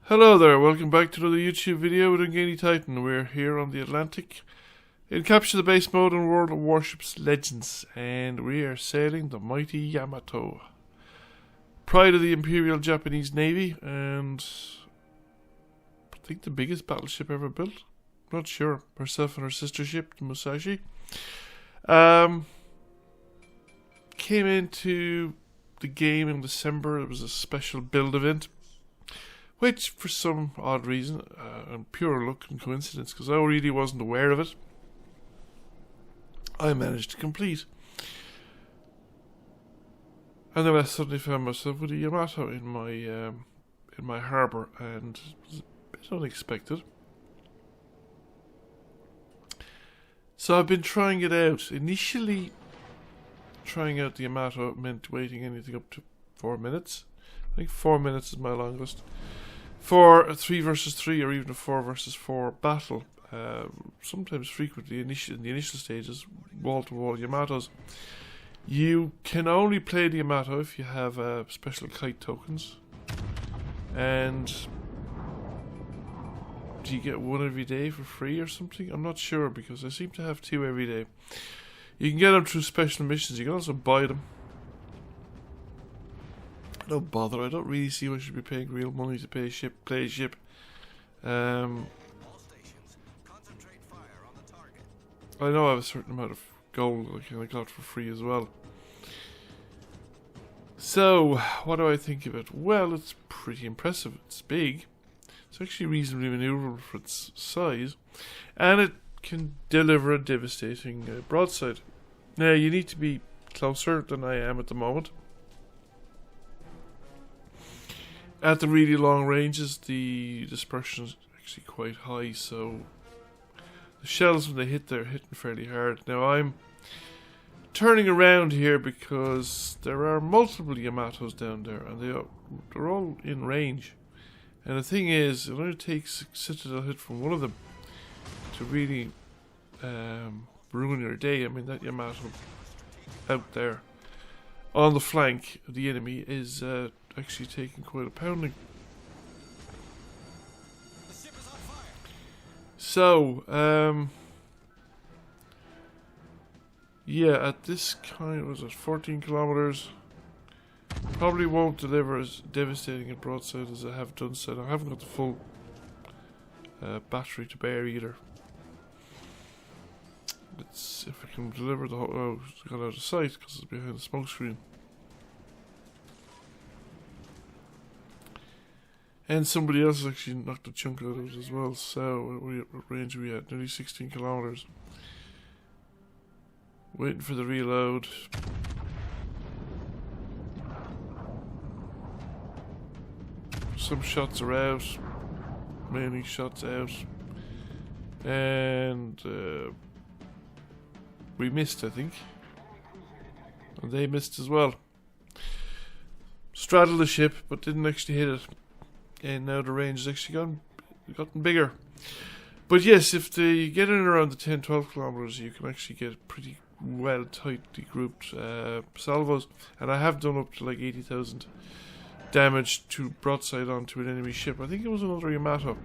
Hello there, welcome back to another YouTube video with Ungainly Titan. We're here on the Atlantic in Capture the Base mode in World of Warships Legends, and we are sailing the mighty Yamato, pride of the Imperial Japanese Navy, and I think the biggest battleship ever built. Not sure. Herself and her sister ship, the Musashi. Came into the game in December. It was a special build event, which for some odd reason, and pure luck and coincidence, because I really wasn't aware of it, I managed to complete. And then I suddenly found myself with a Yamato in my harbour, and it was a bit unexpected. So I've been trying it out. Initially, trying out the Yamato meant waiting anything up to 4 minutes. I think 4 minutes is my longest. For a 3 versus 3 or even a 4 versus 4 battle, sometimes frequently in the initial stages, wall-to-wall Yamatos. You can only play the Yamato if you have special kite tokens. And do you get one every day for free or something? I'm not sure, because I seem to have 2 every day. You can get them through special missions. You can also buy them. Don't bother. I don't really see why I should be paying real money to play a ship. I know I have a certain amount of gold that I got for free as well. So, what do I think of it? Well, it's pretty impressive. It's big. It's actually reasonably maneuverable for its size, and it can deliver a devastating broadside. Now, you need to be closer than I am at the moment. At the really long ranges, the dispersion is actually quite high, so the shells, when they hit, they're hitting fairly hard. Now, I'm turning around here because there are multiple Yamatos down there, and they're all in range. And the thing is, it only takes a Citadel hit from one of them to really ruin your day. I mean, that Yamato out there on the flank of the enemy is actually taking quite a pounding. So, yeah, at this kind, was it 14 kilometers? Probably won't deliver as devastating a broadside as I have done. So I haven't got the full battery to bear either. Let's see if I can deliver the whole. Oh, it's gone out of sight because it's behind the smoke screen. And somebody else has actually knocked a chunk out of it as well. So, what range are we at? Nearly 16 kilometers. Waiting for the reload. Some shots are out. Many shots out. And we missed, I think. And they missed as well. Straddled the ship, but didn't actually hit it. And now the range has actually gotten bigger. But yes, if you get in around the 10-12 kilometers, you can actually get pretty well tightly grouped salvos. And I have done up to like 80,000 damage to broadside onto an enemy ship. I think it was another Yamato.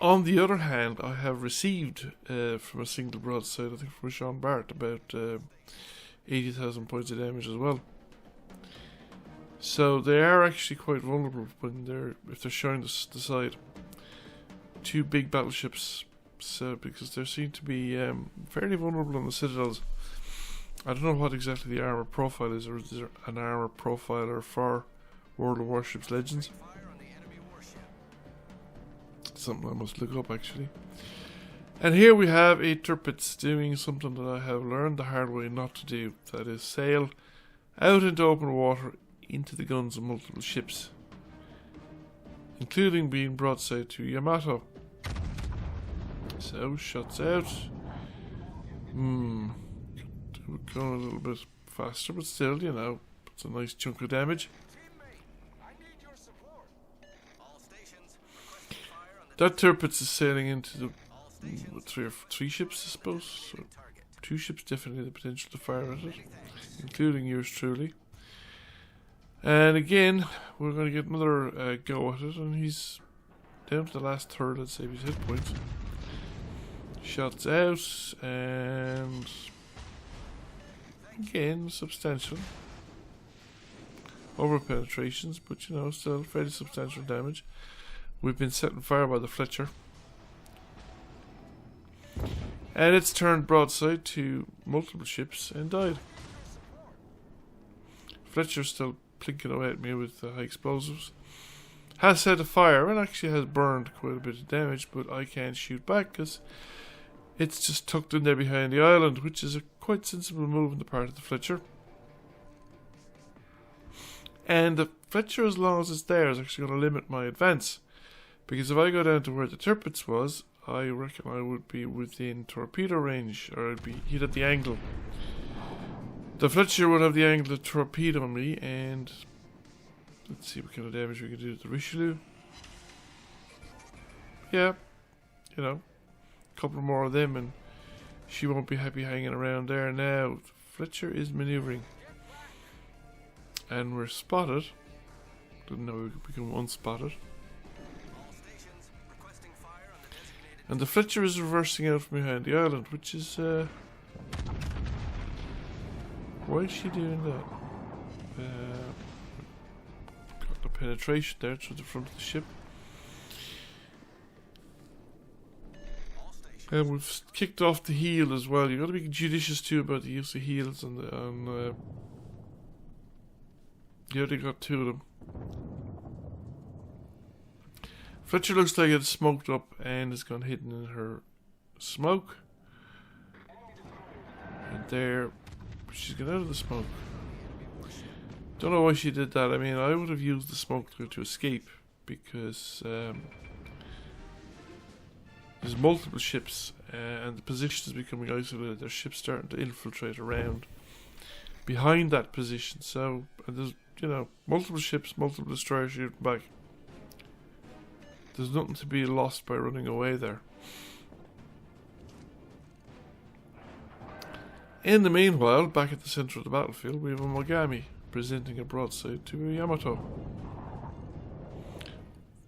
On the other hand, I have received from a single broadside, I think from Sean Bart, about 80,000 points of damage as well. So they are actually quite vulnerable if they're showing the side. 2 big battleships, so because they seem to be fairly vulnerable on the citadels. I don't know what exactly the armor profile is, or is there an armor profiler for World of Warships Legends? Something I must look up actually. And here we have a Tirpitz doing something that I have learned the hard way not to do. That is sail out into open water into the guns of multiple ships, including being broadside to Yamato. So, shots out. Going a little bit faster, but still, you know, it's a nice chunk of damage. That Tirpitz is sailing into the 3 ships, I suppose. So 2 ships definitely have the potential to fire at it, including yours truly. And again, we're going to get another go at it, and he's down to the last third, I'd say, of his hit points. Shots out, and again, substantial. Over penetrations, but you know, still fairly substantial damage. We've been set on fire by the Fletcher. And it's turned broadside to multiple ships and died. Fletcher's still plinking away at me with high explosives. Has set a fire and actually has burned quite a bit of damage, but I can't shoot back because it's just tucked in there behind the island, which is a quite sensible move on the part of the Fletcher. And the Fletcher, as long as it's there, is actually going to limit my advance. Because if I go down to where the Tirpitz was, I reckon I would be within torpedo range, or I'd be hit at the angle. The Fletcher would have the angle of torpedo on me, and let's see what kind of damage we can do to the Richelieu. Yeah, you know, a couple more of them, and she won't be happy hanging around there now. Fletcher is manoeuvring. And we're spotted. Didn't know we could become unspotted. And the Fletcher is reversing out from behind the island, which is why is she doing that? Got the penetration there through the front of the ship. And we've kicked off the heel as well. You've got to be judicious too about the use of heels on you already got two of them. Fletcher looks like it's smoked up and has gone hidden in her smoke. And there, she's got out of the smoke. Don't know why she did that. I mean, I would have used the smoke to escape because there's multiple ships and the position is becoming isolated. There's ships starting to infiltrate around behind that position. So, and there's, you know, multiple ships, multiple destroyers shooting back. There's nothing to be lost by running away there. In the meanwhile, back at the centre of the battlefield, we have a Mogami presenting a broadside to a Yamato.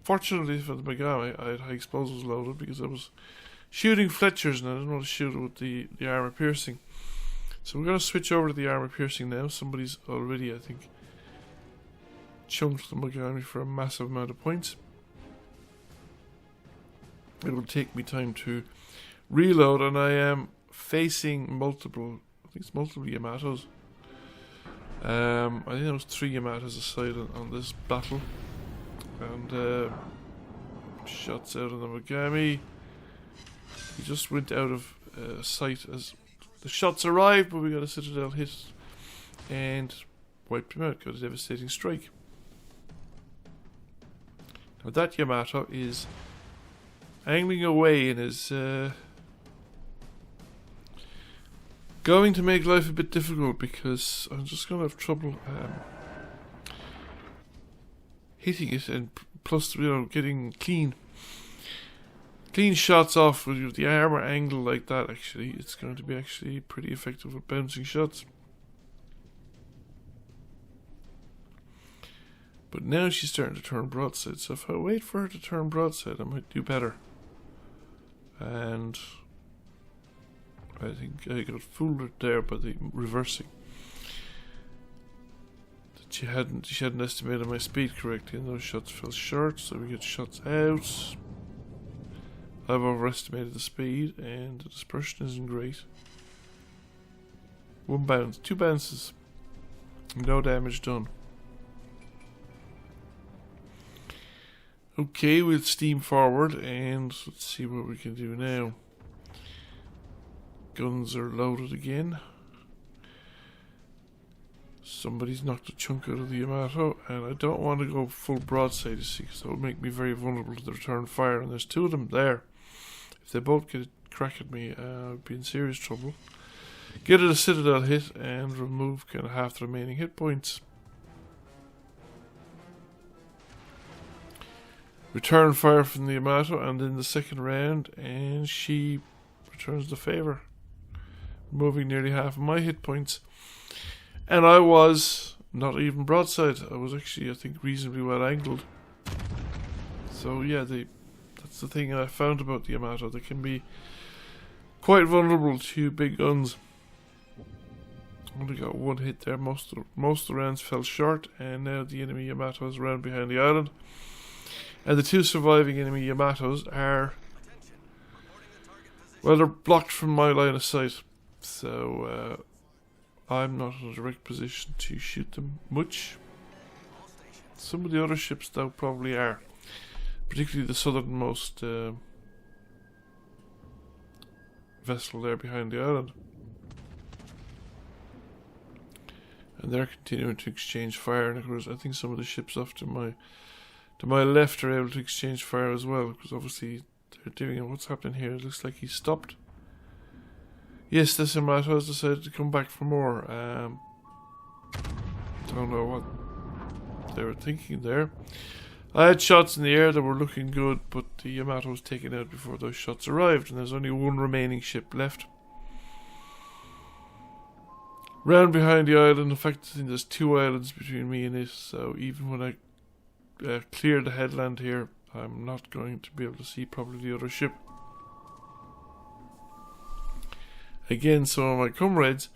Fortunately for the Mogami, I had high explosives loaded because I was shooting Fletchers and I didn't want to shoot it with the armour piercing. So we're going to switch over to the armour piercing now. Somebody's already, I think, chunked the Mogami for a massive amount of points. It will take me time to reload, and I am facing multiple, I think it's multiple Yamatos. I think there was 3 Yamatos aside on this battle. And shots out of the Mogami. He just went out of sight as the shots arrived, but we got a Citadel hit and wiped him out. Got a devastating strike. Now that Yamato is angling away and is going to make life a bit difficult because I'm just going to have trouble hitting it, and plus, you know, getting clean shots off with the armor angle like that. Actually, it's going to be actually pretty effective with bouncing shots. But now she's starting to turn broadside, so if I wait for her to turn broadside, I might do better. And I think I got fooled there by the reversing. She hadn't estimated my speed correctly, and those shots fell short, so we get shots out. I've overestimated the speed, and the dispersion isn't great. 1 bounce, 2 bounces, no damage done. Okay, we'll steam forward, and let's see what we can do now. Guns are loaded again. Somebody's knocked a chunk out of the Yamato, and I don't want to go full broadside, you see, because that would make me very vulnerable to the return fire, and there's 2 of them there. If they both get a crack at me, I'd be in serious trouble. Get it a Citadel hit, and remove kind of half the remaining hit points. Return fire from the Yamato, and then the second round, and she returns the favour, removing nearly half of my hit points. And I was not even broadside. I was actually, I think, reasonably well angled. So yeah, that's the thing I found about the Yamato. They can be quite vulnerable to big guns. Only got one hit there. Most of the rounds fell short, and now the enemy Yamato is around behind the island. And the two surviving enemy Yamatos are, well, they're blocked from my line of sight. So I'm not in a direct position to shoot them much. Some of the other ships, though, probably are. Particularly the southernmost vessel there behind the island. And they're continuing to exchange fire. And of course, I think some of the ships off to my left are able to exchange fire as well. Because obviously they're doing it. What's happening here? It looks like he's stopped. Yes, this Yamato has decided to come back for more. Don't know what they were thinking there. I had shots in the air that were looking good, but the Yamato was taken out before those shots arrived, and there's only one remaining ship left. Round behind the island, in fact, I think there's two islands between me and it, so even when I clear the headland here, I'm not going to be able to see probably the other ship. Again, some of my comrades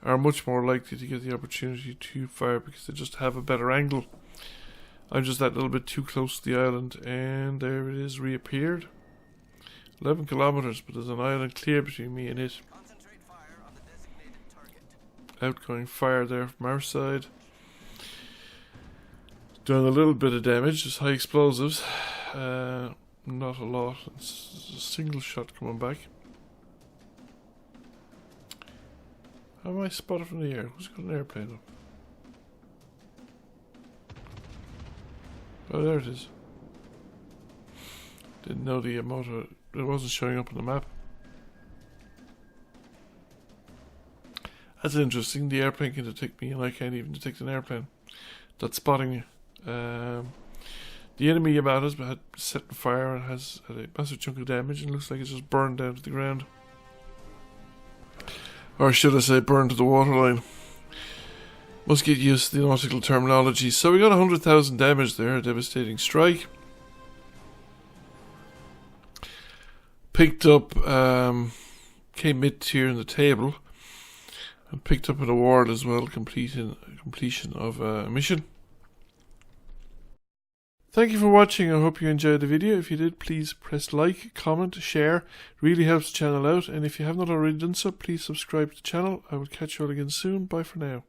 are much more likely to get the opportunity to fire because they just have a better angle. I'm just that little bit too close to the island, and there it is, reappeared. 11 kilometers, but there's an island clear between me and it. Outgoing fire there from our side. Doing a little bit of damage, just high explosives. Not a lot. It's a single shot coming back. How am I spotted from the air? Who's got an airplane up? Oh, there it is. Didn't know the Yamato. It wasn't showing up on the map. That's interesting. The airplane can detect me, and I can't even detect an airplane that's spotting me. The enemy Yamato's had set on fire and has had a massive chunk of damage, and looks like it's just burned down to the ground. Or should I say, burned to the waterline. Must get used to the nautical terminology. So we got 100,000 damage there, a devastating strike. Picked up, came mid-tier in the table, and picked up an award as well, completion of a mission. Thank you for watching. I hope you enjoyed the video. If you did, please press like, comment, share. It really helps the channel out. And if you have not already done so, please subscribe to the channel. I will catch you all again soon. Bye for now.